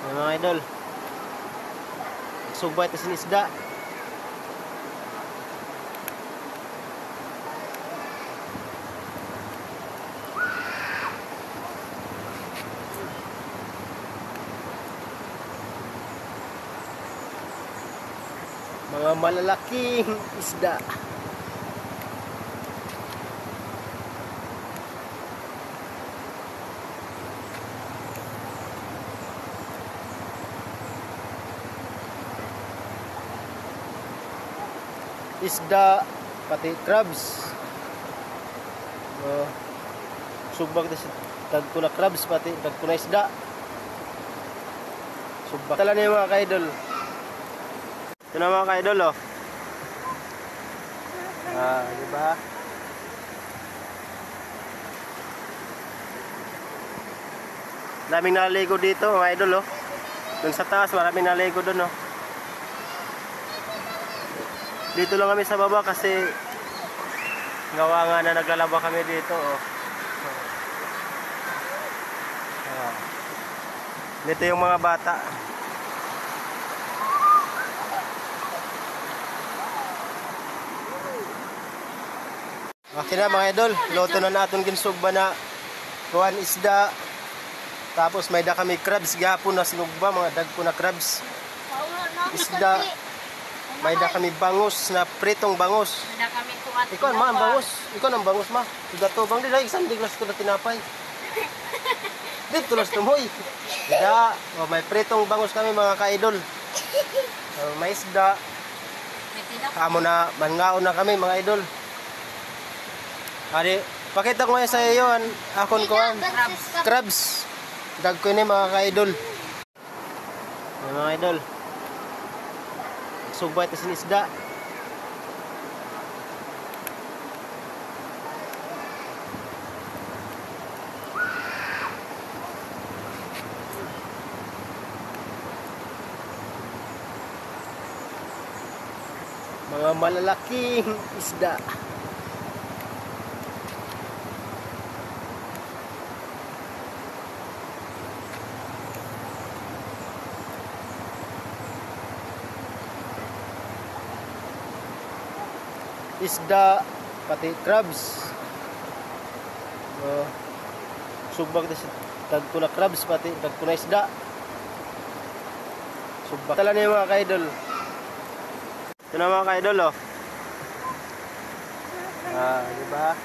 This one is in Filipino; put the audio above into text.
Ayan, mga idol, sugbay ito sinisda. Mga malalaking isda. Isda, pati crabs. Sugbag na tagko na crabs, pati tagko na isda. Sugbag. Tala na yung mga ka-idol. Ito na mga ka-idol, oh. Diba? Daming naligo dito, mga idol, oh. Dun sa taas, maraming naligo dun, oh. Dito lang kami sa baba kasi gawa nga na naglalaba kami dito, oh. Dito yung mga bata. Okay na mga idol, luto na natin ginsugba na kuhan isda. Tapos may da kami crabs gapon na sinugba, mga dagko na crabs. Isda. May da kami bangus na pritong bangus. Ikaw ma, ang bangus. Ikaw ang bangus ma. Gato bang dila isang diglas ko na tinapay. Dito las tumoy. Isda, may pritong bangus kami mga ka-idol. May isda. Kamo na mangaon na kami mga idol. Ari, pakita ko ngayon sa iyo akon ko crabs. Dagko ni mga ka-idol. Mga idol. Sugbay ito sinisda. Mga malalaking isda. Isda, pati crabs. Sugbag na tagko na crabs, pati tagko na isda. Sugbag. Tala na yung mga ka-idol. Ito na mga ka-idol, oh. Diba?